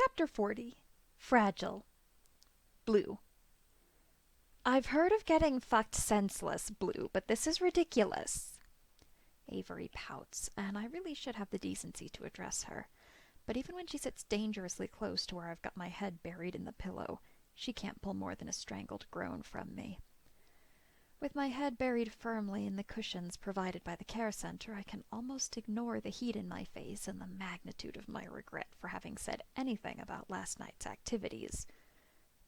Chapter 40. Fragile. Blue. I've heard of getting fucked senseless, Blue, but this is ridiculous. Avery pouts, and I really should have the decency to address her. But even when she sits dangerously close to where I've got my head buried in the pillow, she can't pull more than a strangled groan from me. With my head buried firmly in the cushions provided by the care center, I can almost ignore the heat in my face and the magnitude of my regret for having said anything about last night's activities.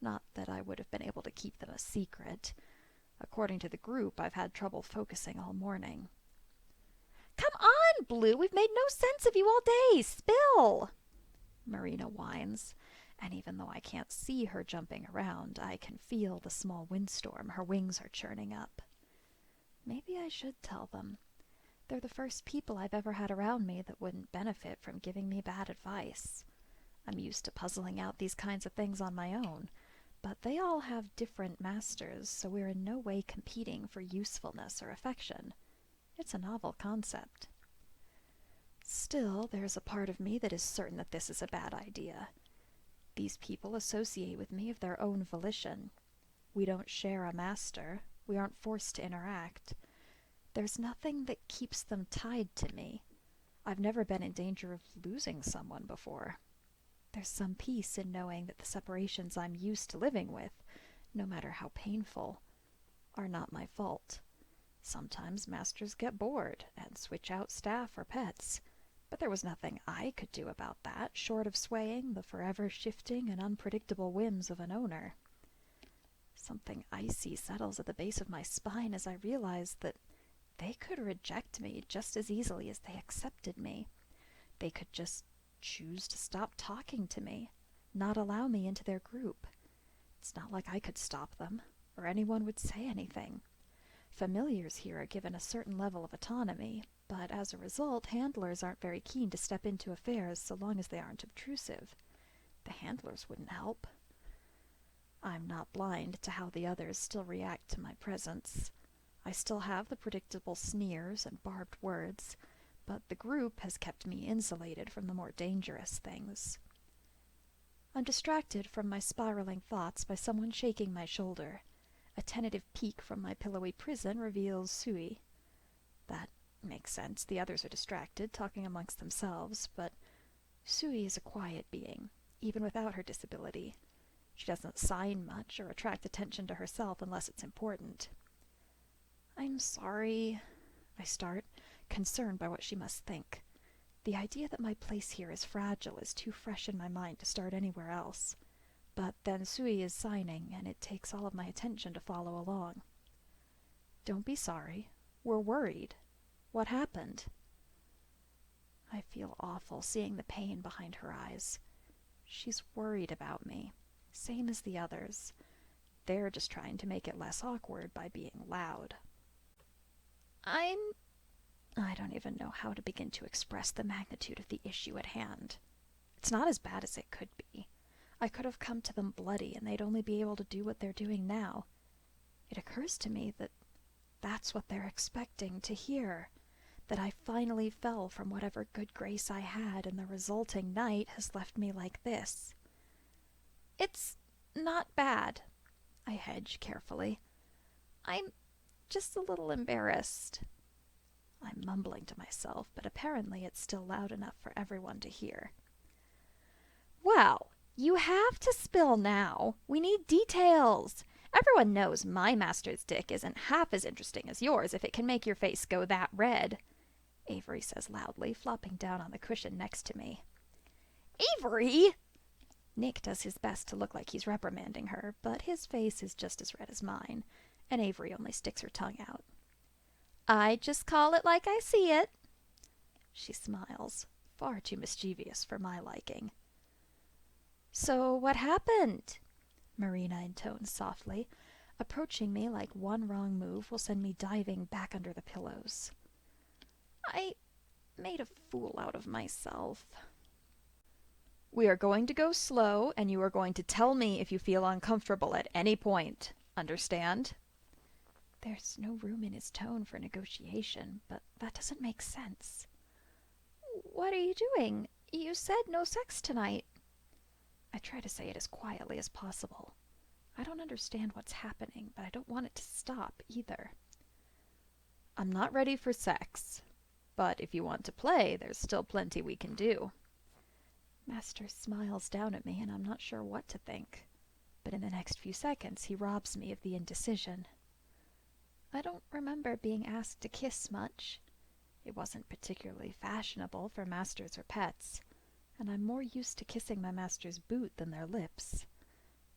Not that I would have been able to keep them a secret. According to the group, I've had trouble focusing all morning. "Come on, Blue! We've made no sense of you all day! Spill!" Marina whines, and even though I can't see her jumping around, I can feel the small windstorm her wings are churning up. Maybe I should tell them. They're the first people I've ever had around me that wouldn't benefit from giving me bad advice. I'm used to puzzling out these kinds of things on my own, but they all have different masters, so we're in no way competing for usefulness or affection. It's a novel concept. Still, there's a part of me that is certain that this is a bad idea. These people associate with me of their own volition. We don't share a master. We aren't forced to interact. There's nothing that keeps them tied to me. I've never been in danger of losing someone before. There's some peace in knowing that the separations I'm used to living with, no matter how painful, are not my fault. Sometimes masters get bored and switch out staff or pets, but there was nothing I could do about that, short of swaying the forever shifting and unpredictable whims of an owner. Something icy settles at the base of my spine as I realize that they could reject me just as easily as they accepted me. They could just choose to stop talking to me, not allow me into their group. It's not like I could stop them, or anyone would say anything. Familiars here are given a certain level of autonomy, but as a result, handlers aren't very keen to step into affairs so long as they aren't obtrusive. The handlers wouldn't help. I'm not blind to how the others still react to my presence. I still have the predictable sneers and barbed words, but the group has kept me insulated from the more dangerous things. I'm distracted from my spiraling thoughts by someone shaking my shoulder. A tentative peek from my pillowy prison reveals Sui. That makes sense. The others are distracted, talking amongst themselves, but Sui is a quiet being, even without her disability. She doesn't sign much or attract attention to herself unless it's important. "I'm sorry," I start, concerned by what she must think. The idea that my place here is fragile is too fresh in my mind to start anywhere else. But then Sui is signing, and it takes all of my attention to follow along. "Don't be sorry. We're worried. What happened?" I feel awful seeing the pain behind her eyes. She's worried about me, same as the others. They're just trying to make it less awkward by being loud. I don't even know how to begin to express the magnitude of the issue at hand. It's not as bad as it could be. I could have come to them bloody, and they'd only be able to do what they're doing now. It occurs to me that that's what they're expecting to hear, that I finally fell from whatever good grace I had, and the resulting night has left me like this. "It's not bad," I hedge carefully. "I'm just a little embarrassed." I'm mumbling to myself, but apparently it's still loud enough for everyone to hear. "Well, you have to spill now. We need details. Everyone knows my master's dick isn't half as interesting as yours if it can make your face go that red," Avery says loudly, flopping down on the cushion next to me. "Avery!" Nick does his best to look like he's reprimanding her, but his face is just as red as mine, and Avery only sticks her tongue out. "I just call it like I see it." She smiles, far too mischievous for my liking. "So what happened?" Marina intones softly, approaching me like one wrong move will send me diving back under the pillows. "I made a fool out of myself." "We are going to go slow, and you are going to tell me if you feel uncomfortable at any point. Understand?" There's no room in his tone for negotiation, but that doesn't make sense. "What are you doing? You said no sex tonight." I try to say it as quietly as possible. I don't understand what's happening, but I don't want it to stop either. I'm not ready for sex, but if you want to play, there's still plenty we can do. Master smiles down at me, and I'm not sure what to think. But in the next few seconds, he robs me of the indecision. I don't remember being asked to kiss much. It wasn't particularly fashionable for masters or pets, and I'm more used to kissing my master's boot than their lips.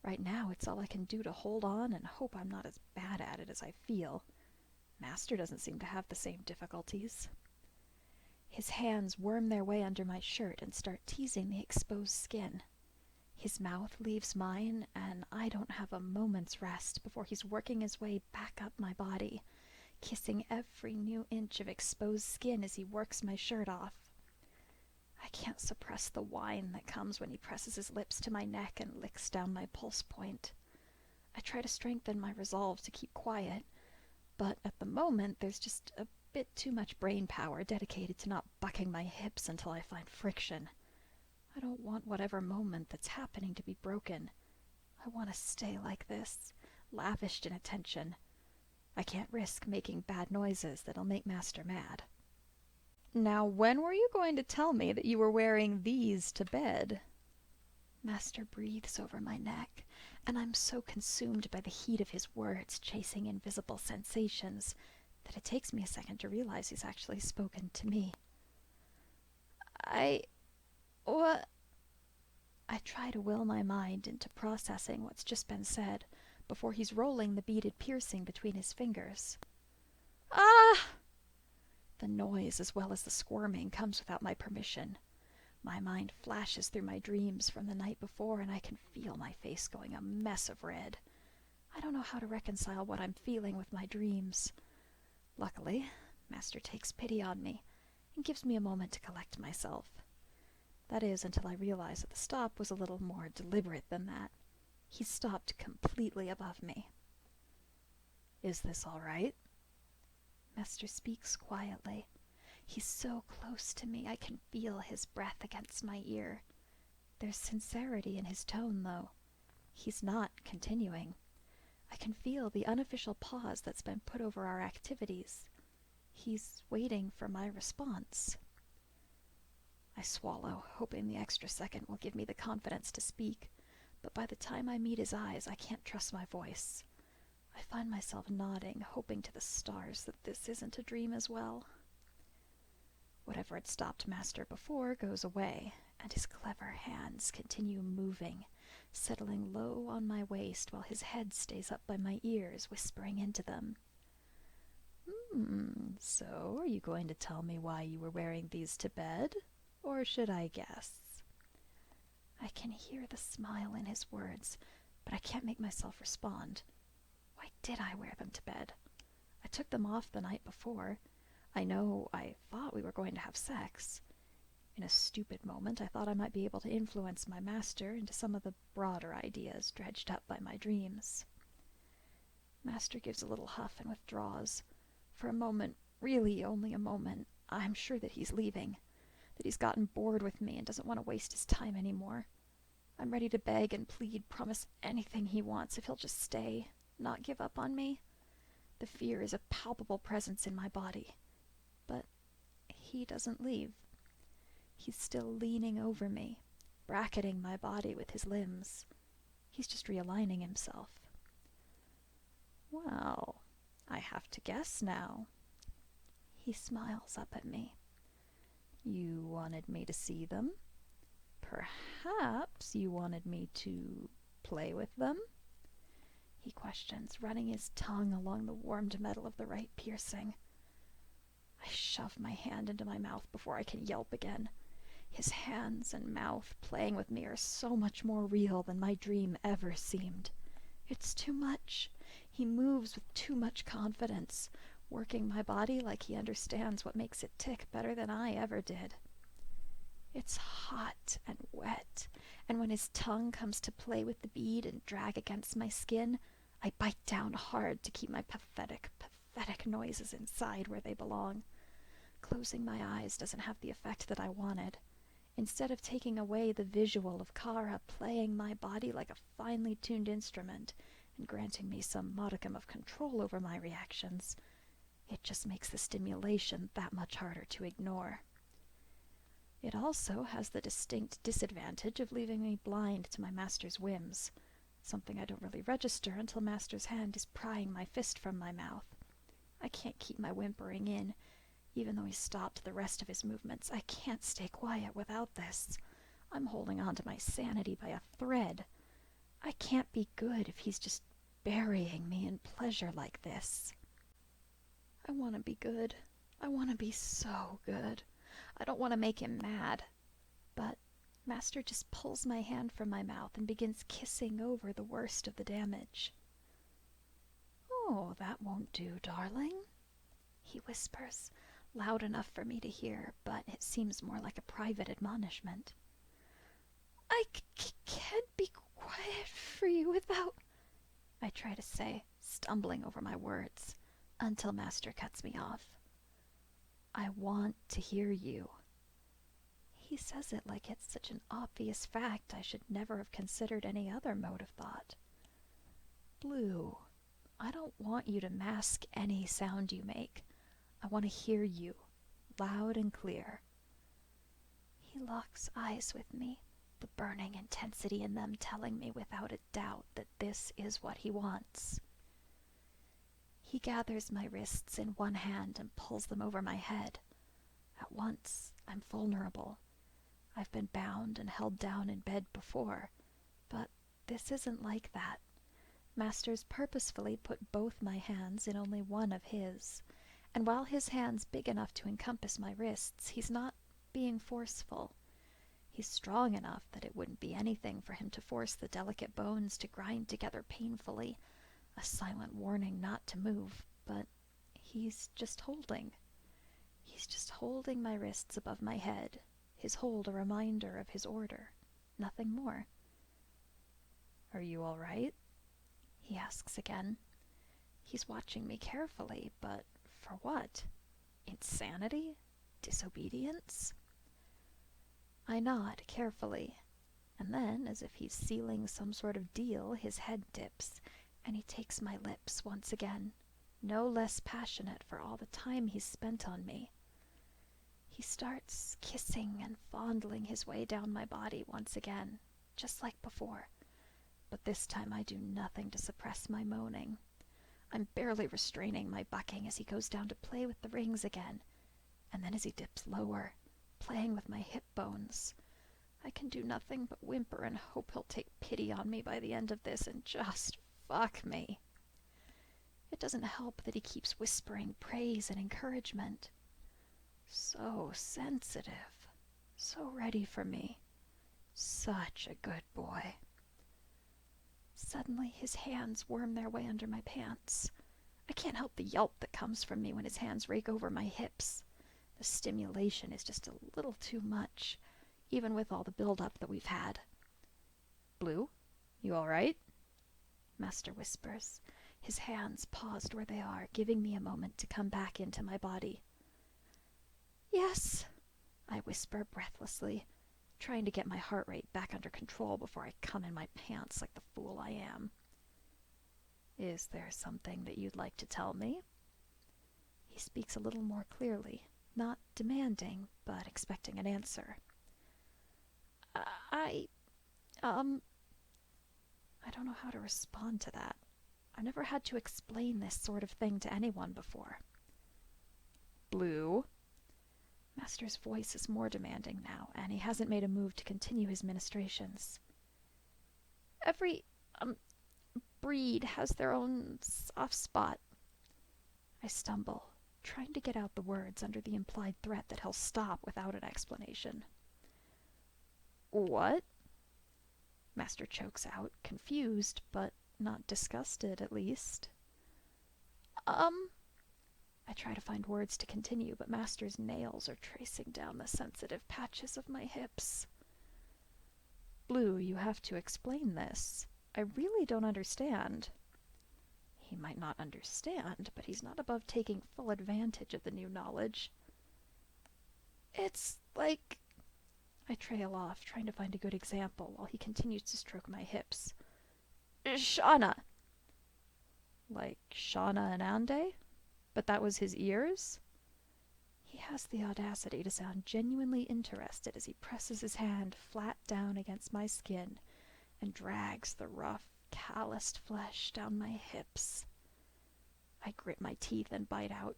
Right now, it's all I can do to hold on and hope I'm not as bad at it as I feel. Master doesn't seem to have the same difficulties. His hands worm their way under my shirt and start teasing the exposed skin. His mouth leaves mine, and I don't have a moment's rest before he's working his way back up my body, kissing every new inch of exposed skin as he works my shirt off. I can't suppress the whine that comes when he presses his lips to my neck and licks down my pulse point. I try to strengthen my resolve to keep quiet, but at the moment there's just a bit too much brain power dedicated to not bucking my hips until I find friction. I don't want whatever moment that's happening to be broken. I want to stay like this, lavished in attention. I can't risk making bad noises that'll make Master mad. Now, when were you going to tell me that you were wearing these to bed? Master breathes over my neck, and I'm so consumed by the heat of his words chasing invisible sensations that it takes me a second to realize he's actually spoken to me. What? I try to will my mind into processing what's just been said before he's rolling the beaded piercing between his fingers. Ah! The noise, as well as the squirming, comes without my permission. My mind flashes through my dreams from the night before, and I can feel my face going a mess of red. I don't know how to reconcile what I'm feeling with my dreams. Luckily, Master takes pity on me and gives me a moment to collect myself. That is, until I realize that the stop was a little more deliberate than that. He stopped completely above me. Is this all right? Master speaks quietly. He's so close to me I can feel his breath against my ear. There's sincerity in his tone, though. He's not continuing. I can feel the unofficial pause that's been put over our activities. He's waiting for my response. I swallow, hoping the extra second will give me the confidence to speak, but by the time I meet his eyes, I can't trust my voice. I find myself nodding, hoping to the stars that this isn't a dream as well. Whatever had stopped Master before goes away, and his clever hands continue moving, settling low on my waist while his head stays up by my ears, whispering into them. So are you going to tell me why you were wearing these to bed? Or should I guess? I can hear the smile in his words, but I can't make myself respond. Why did I wear them to bed? I took them off the night before. I thought we were going to have sex. In a stupid moment, I thought I might be able to influence my master into some of the broader ideas dredged up by my dreams. Master gives a little huff and withdraws. For a moment, really only a moment, I'm sure that he's leaving, that he's gotten bored with me and doesn't want to waste his time anymore. I'm ready to beg and plead, promise anything he wants if he'll just stay, not give up on me. The fear is a palpable presence in my body. But he doesn't leave. He's still leaning over me, bracketing my body with his limbs. He's just realigning himself. Well, I have to guess now. He smiles up at me. You wanted me to see them? Perhaps you wanted me to play with them? He questions, running his tongue along the warmed metal of the right piercing. I shove my hand into my mouth before I can yelp again. His hands and mouth playing with me are so much more real than my dream ever seemed. It's too much. He moves with too much confidence, working my body like he understands what makes it tick better than I ever did. It's hot and wet, and when his tongue comes to play with the bead and drag against my skin, I bite down hard to keep my pathetic noises inside where they belong. Closing my eyes doesn't have the effect that I wanted. Instead of taking away the visual of Kara playing my body like a finely tuned instrument and granting me some modicum of control over my reactions, it just makes the stimulation that much harder to ignore. It also has the distinct disadvantage of leaving me blind to my master's whims, something I don't really register until master's hand is prying my fist from my mouth. I can't keep my whimpering in, even though he's stopped the rest of his movements. I can't stay quiet without this. I'm holding on to my sanity by a thread. I can't be good if he's just burying me in pleasure like this. I want to be good. I want to be so good. I don't want to make him mad. But Master just pulls my hand from my mouth and begins kissing over the worst of the damage. "Oh, that won't do, darling," he whispers, loud enough for me to hear, but it seems more like a private admonishment. "I can't be quiet for you without," I try to say, stumbling over my words, until Master cuts me off. "I want to hear you." He says it like it's such an obvious fact I should never have considered any other mode of thought. "Blue, I don't want you to mask any sound you make. I want to hear you, loud and clear." He locks eyes with me, the burning intensity in them telling me without a doubt that this is what he wants. He gathers my wrists in one hand and pulls them over my head. At once, I'm vulnerable. I've been bound and held down in bed before, but this isn't like that. Master's purposefully put both my hands in only one of his, and while his hand's big enough to encompass my wrists, he's not being forceful. He's strong enough that it wouldn't be anything for him to force the delicate bones to grind together painfully, a silent warning not to move, but he's just holding. He's just holding my wrists above my head, his hold a reminder of his order, nothing more. "Are you all right?" he asks again. He's watching me carefully, but for what? Insanity? Disobedience? I nod carefully, and then, as if he's sealing some sort of deal, his head dips, and he takes my lips once again, no less passionate for all the time he's spent on me. He starts kissing and fondling his way down my body once again, just like before, but this time I do nothing to suppress my moaning. I'm barely restraining my bucking as he goes down to play with the rings again, and then as he dips lower, playing with my hip bones, I can do nothing but whimper and hope he'll take pity on me by the end of this and just fuck me. It doesn't help that he keeps whispering praise and encouragement. So sensitive, so ready for me, such a good boy. Suddenly his hands worm their way under my pants. I can't help the yelp that comes from me when his hands rake over my hips. The stimulation is just a little too much, even with all the build-up that we've had. "Blue, you all right?" Master whispers, his hands paused where they are, giving me a moment to come back into my body. "Yes," I whisper breathlessly, trying to get my heart rate back under control before I come in my pants like the fool I am. "Is there something that you'd like to tell me?" He speaks a little more clearly, not demanding, but expecting an answer. I I don't know how to respond to that. I've never had to explain this sort of thing to anyone before. "Blue." Master's voice is more demanding now, and he hasn't made a move to continue his ministrations. "Every, breed has their own soft spot." I stumble, trying to get out the words under the implied threat that he'll stop without an explanation. "What?" Master chokes out, confused, but not disgusted, at least. I try to find words to continue, but Master's nails are tracing down the sensitive patches of my hips. "Blue, you have to explain this. I really don't understand." He might not understand, but he's not above taking full advantage of the new knowledge. "It's like I trail off, trying to find a good example, while he continues to stroke my hips. Shauna! Like Shauna and Ande? But that was his ears? He has the audacity to sound genuinely interested as he presses his hand flat down against my skin and drags the rough, calloused flesh down my hips. I grit my teeth and bite out.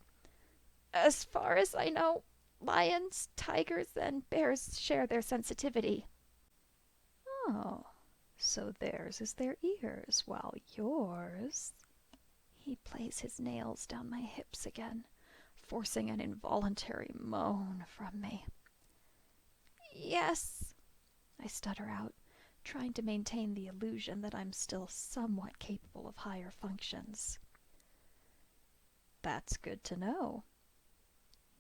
As far as I know, lions, tigers, and bears share their sensitivity. Oh, so theirs is their ears, while yours... He plays his nails down my hips again, forcing an involuntary moan from me. Yes, I stutter out, trying to maintain the illusion that I'm still somewhat capable of higher functions. That's good to know.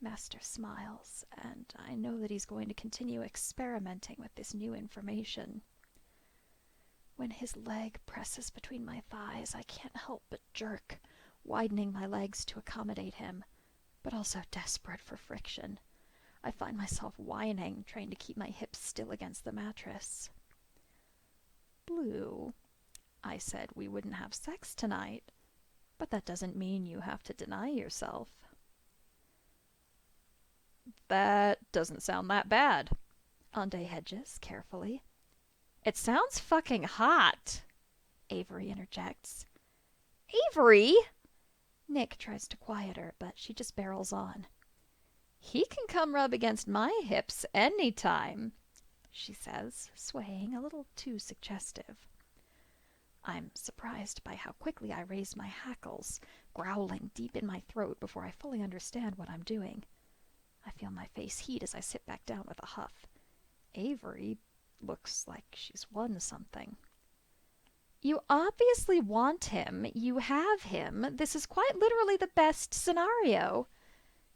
Master smiles, and I know that he's going to continue experimenting with this new information. When his leg presses between my thighs, I can't help but jerk, widening my legs to accommodate him, but also desperate for friction. I find myself whining, trying to keep my hips still against the mattress. Blue, I said we wouldn't have sex tonight, but that doesn't mean you have to deny yourself. That doesn't sound that bad, Ande hedges carefully. It sounds fucking hot, Avery interjects. Avery! Nick tries to quiet her, but she just barrels on. He can come rub against my hips any time, she says, swaying a little too suggestive. I'm surprised by how quickly I raise my hackles, growling deep in my throat before I fully understand what I'm doing. I feel my face heat as I sit back down with a huff. Avery looks like she's won something. You obviously want him. You have him. This is quite literally the best scenario.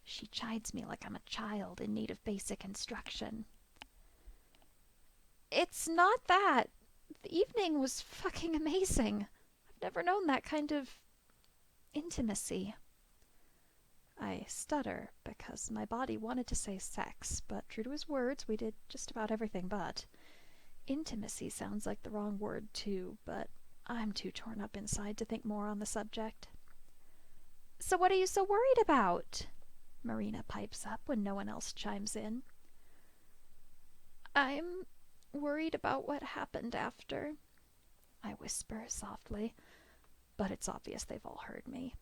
She chides me like I'm a child in need of basic instruction. It's not that. The evening was fucking amazing. I've never known that kind of intimacy. I stutter because my body wanted to say sex, but true to his words, we did just about everything but. Intimacy sounds like the wrong word too, but I'm too torn up inside to think more on the subject. So what are you so worried about? Marina pipes up when no one else chimes in. I'm worried about what happened after, I whisper softly, but it's obvious they've all heard me.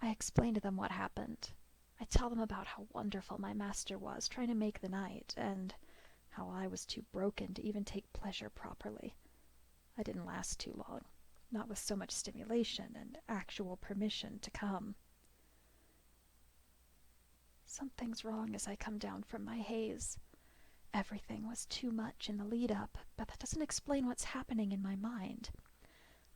I explain to them what happened. I tell them about how wonderful my master was trying to make the night, and how I was too broken to even take pleasure properly. I didn't last too long, not with so much stimulation and actual permission to come. Something's wrong as I come down from my haze. Everything was too much in the lead-up, but that doesn't explain what's happening in my mind.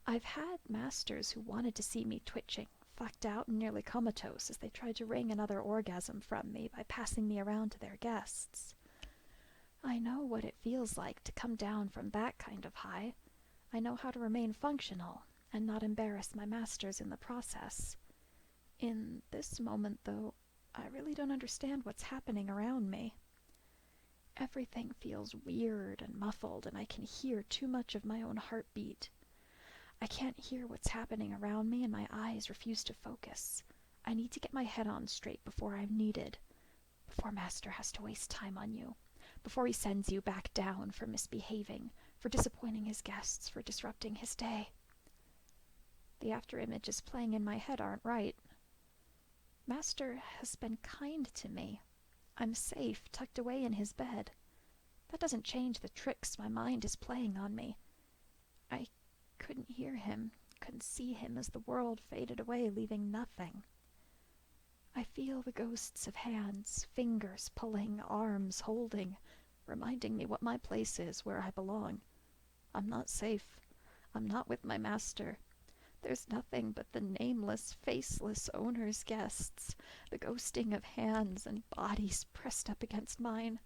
I've had masters who wanted to see me twitching, fucked out and nearly comatose as they tried to wring another orgasm from me by passing me around to their guests. I know what it feels like to come down from that kind of high. I know how to remain functional and not embarrass my masters in the process. In this moment, though, I really don't understand what's happening around me. Everything feels weird and muffled, and I can hear too much of my own heartbeat. I can't hear what's happening around me, and my eyes refuse to focus. I need to get my head on straight before I'm needed, before Master has to waste time on you, before he sends you back down for misbehaving, for disappointing his guests, for disrupting his day. The afterimages playing in my head aren't right. Master has been kind to me. I'm safe, tucked away in his bed. That doesn't change the tricks my mind is playing on me. I couldn't hear him, couldn't see him as the world faded away, leaving nothing. I feel the ghosts of hands, fingers pulling, arms holding, reminding me what my place is, where I belong. I'm not safe. I'm not with my master. There's nothing but the nameless, faceless owner's guests, the ghosting of hands and bodies pressed up against mine.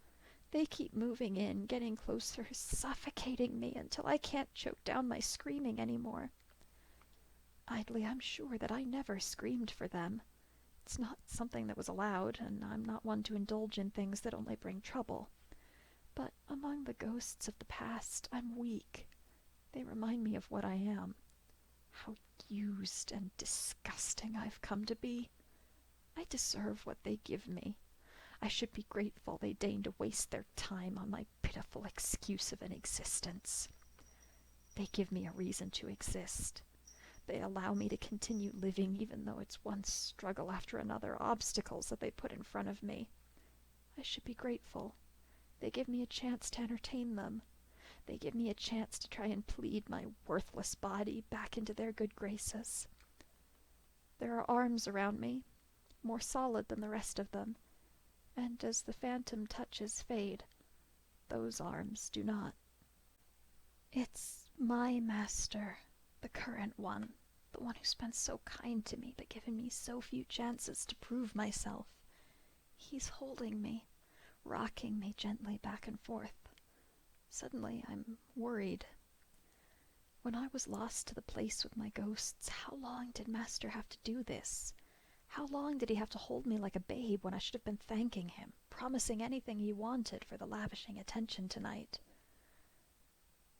They keep moving in, getting closer, suffocating me until I can't choke down my screaming anymore. Idly, I'm sure that I never screamed for them. It's not something that was allowed, and I'm not one to indulge in things that only bring trouble. But among the ghosts of the past, I'm weak. They remind me of what I am. How used and disgusting I've come to be. I deserve what they give me. I should be grateful they deign to waste their time on my pitiful excuse of an existence. They give me a reason to exist. They allow me to continue living even though it's one struggle after another, obstacles that they put in front of me. I should be grateful. They give me a chance to entertain them. They give me a chance to try and plead my worthless body back into their good graces. There are arms around me, more solid than the rest of them, and as the phantom touches fade, those arms do not. It's my master, the current one, the one who's been so kind to me but given me so few chances to prove myself. He's holding me, rocking me gently back and forth. Suddenly I'm worried. When I was lost to the place with my ghosts, how long did Master have to do this? How long did he have to hold me like a babe when I should have been thanking him, promising anything he wanted for the lavishing attention tonight?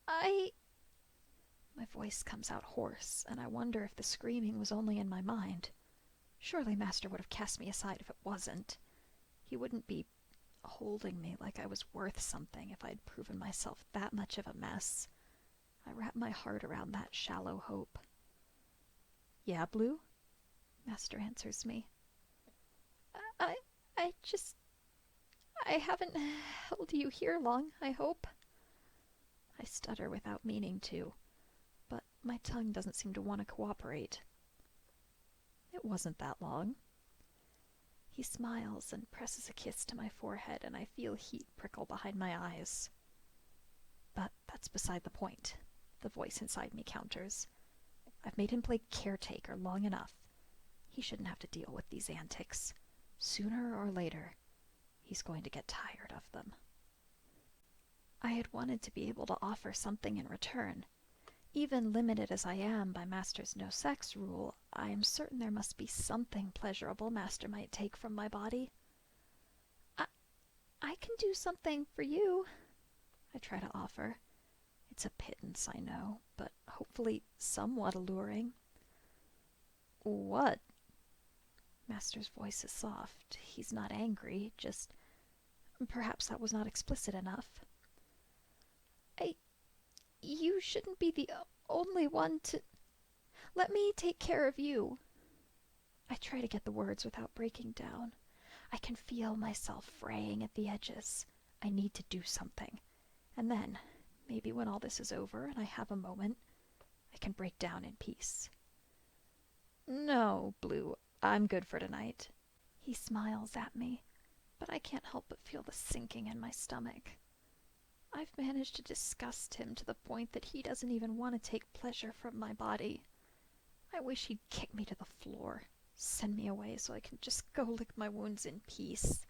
My voice comes out hoarse, and I wonder if the screaming was only in my mind. Surely Master would have cast me aside if it wasn't. He wouldn't be holding me like I was worth something if I'd proven myself that much of a mess. I wrap my heart around that shallow hope. "Yeah, Blue?" Master answers me. I, I just... I haven't held you here long, I hope." I stutter without meaning to, but my tongue doesn't seem to want to cooperate. "It wasn't that long." He smiles and presses a kiss to my forehead, and I feel heat prickle behind my eyes. "But that's beside the point," the voice inside me counters. "I've made him play caretaker long enough. He shouldn't have to deal with these antics. Sooner or later, he's going to get tired of them." I had wanted to be able to offer something in return. Even limited as I am by Master's no-sex rule, I am certain there must be something pleasurable Master might take from my body. I can do something for you," I try to offer. It's a pittance, I know, but hopefully somewhat alluring. "What?" Master's voice is soft. He's not angry, just... perhaps that was not explicit enough. You shouldn't be the only one to... Let me take care of you." I try to get the words without breaking down. I can feel myself fraying at the edges. I need to do something. And then, maybe when all this is over and I have a moment, I can break down in peace. "No, Blue, I'm good for tonight." He smiles at me, but I can't help but feel the sinking in my stomach. I've managed to disgust him to the point that he doesn't even want to take pleasure from my body. I wish he'd kick me to the floor, send me away so I can just go lick my wounds in peace.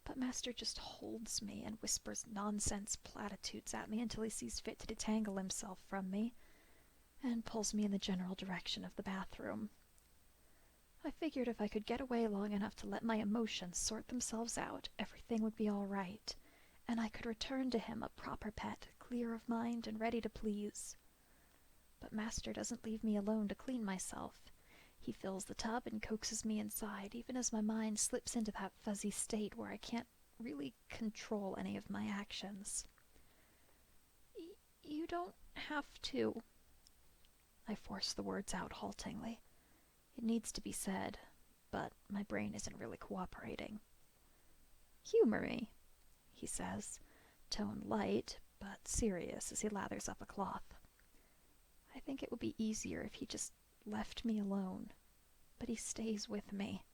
But Master just holds me and whispers nonsense platitudes at me until he sees fit to detangle himself from me, and pulls me in the general direction of the bathroom. I figured if I could get away long enough to let my emotions sort themselves out, everything would be all right, and I could return to him a proper pet, clear of mind and ready to please. But Master doesn't leave me alone to clean myself. He fills the tub and coaxes me inside, even as my mind slips into that fuzzy state where I can't really control any of my actions. You don't have to." I force the words out haltingly. It needs to be said, but my brain isn't really cooperating. "Humor me," he says, tone light but serious as he lathers up a cloth. I think it would be easier if he just left me alone, but he stays with me.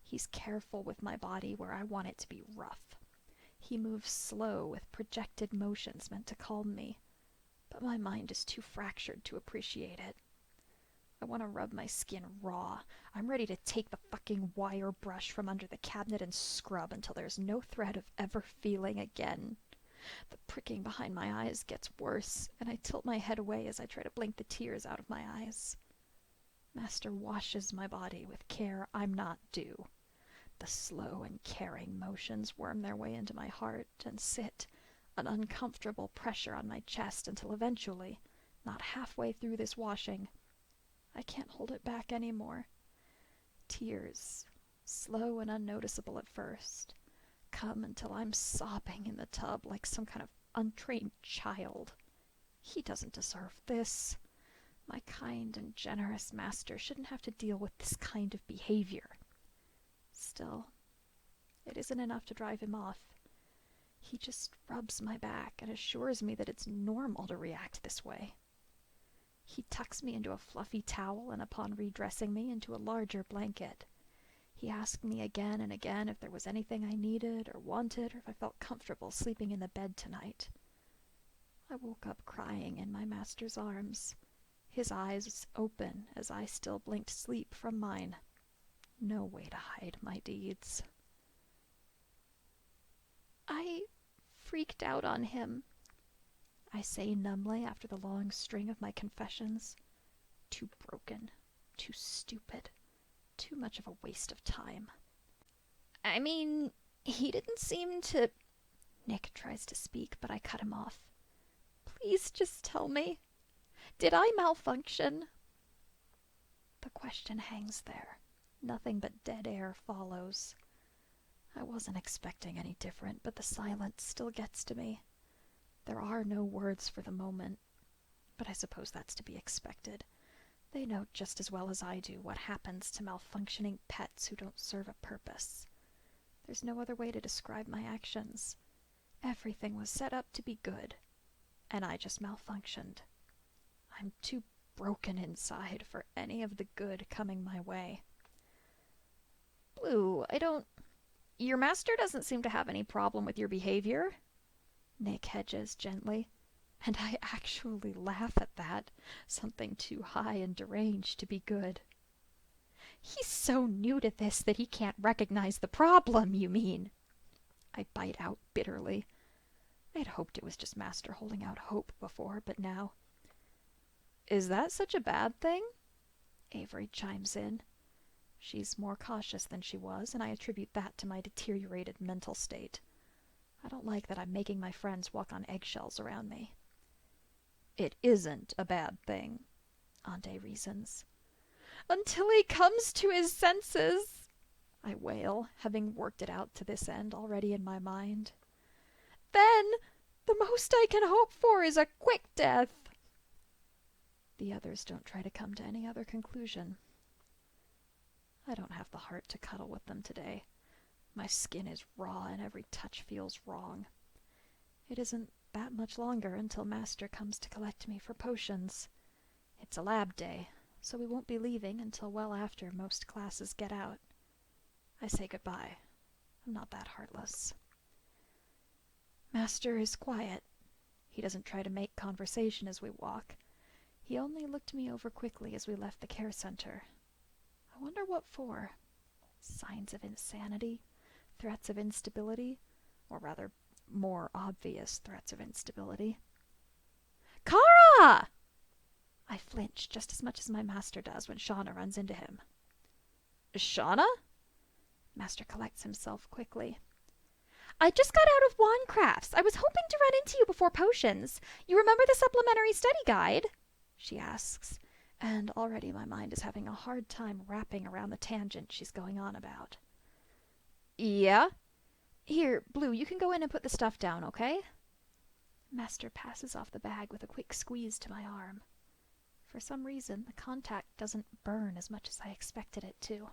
He's careful with my body where I want it to be rough. He moves slow with projected motions meant to calm me, but my mind is too fractured to appreciate it. I want to rub my skin raw. I'm ready to take the fucking wire brush from under the cabinet and scrub until there's no threat of ever feeling again. The pricking behind my eyes gets worse, and I tilt my head away as I try to blink the tears out of my eyes. Master washes my body with care I'm not due. The slow and caring motions worm their way into my heart and sit, an uncomfortable pressure on my chest until eventually, not halfway through this washing, I can't hold it back anymore. Tears, slow and unnoticeable at first, come until I'm sobbing in the tub like some kind of untrained child. He doesn't deserve this. My kind and generous master shouldn't have to deal with this kind of behavior. Still, it isn't enough to drive him off. He just rubs my back and assures me that it's normal to react this way. He tucks me into a fluffy towel and, upon redressing me, into a larger blanket. He asked me again and again if there was anything I needed or wanted, or if I felt comfortable sleeping in the bed tonight. I woke up crying in my master's arms, his eyes open as I still blinked sleep from mine. No way to hide my deeds. I freaked out on him, I say numbly after the long string of my confessions. Too broken, too stupid, too much of a waste of time. I mean, he didn't seem to... Nick tries to speak, but I cut him off. Please just tell me. Did I malfunction? The question hangs there. Nothing but dead air follows. I wasn't expecting any different, but the silence still gets to me. There are no words for the moment, but I suppose that's to be expected. They know just as well as I do what happens to malfunctioning pets who don't serve a purpose. There's no other way to describe my actions. Everything was set up to be good, and I just malfunctioned. I'm too broken inside for any of the good coming my way. Blue, Your master doesn't seem to have any problem with your behavior. Nick hedges gently, and I actually laugh at that. Something too high and deranged to be good. He's so new to this that he can't recognize the problem, you mean? I bite out bitterly. I had hoped it was just Master holding out hope before, but now... Is that such a bad thing? Avery chimes in. She's more cautious than she was, and I attribute that to my deteriorated mental state. I don't like that I'm making my friends walk on eggshells around me. It isn't a bad thing, Ande reasons. Until he comes to his senses, I wail, having worked it out to this end already in my mind. Then the most I can hope for is a quick death. The others don't try to come to any other conclusion. I don't have the heart to cuddle with them today. My skin is raw and every touch feels wrong. It isn't that much longer until Master comes to collect me for potions. It's a lab day, so we won't be leaving until well after most classes get out. I say goodbye. I'm not that heartless. Master is quiet. He doesn't try to make conversation as we walk. He only looked me over quickly as we left the care center. I wonder what for. Signs of insanity? Threats of instability? Or rather, more obvious threats of instability. Kara! I flinch just as much as my master does when Shauna runs into him. Shauna? Master collects himself quickly. I just got out of wand crafts. I was hoping to run into you before potions. You remember the supplementary study guide? She asks, and already my mind is having a hard time wrapping around the tangent she's going on about. Yeah? Here, Blue, you can go in and put the stuff down, okay? Master passes off the bag with a quick squeeze to my arm. For some reason, the contact doesn't burn as much as I expected it to.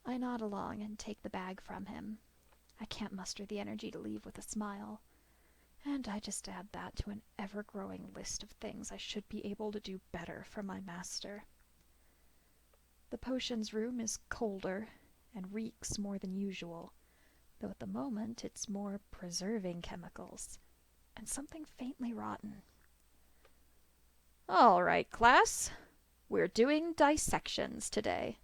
I nod along and take the bag from him. I can't muster the energy to leave with a smile. And I just add that to an ever-growing list of things I should be able to do better for my master. The potions room is colder and reeks more than usual, though at the moment it's more preserving chemicals and something faintly rotten. All right, class. We're doing dissections today.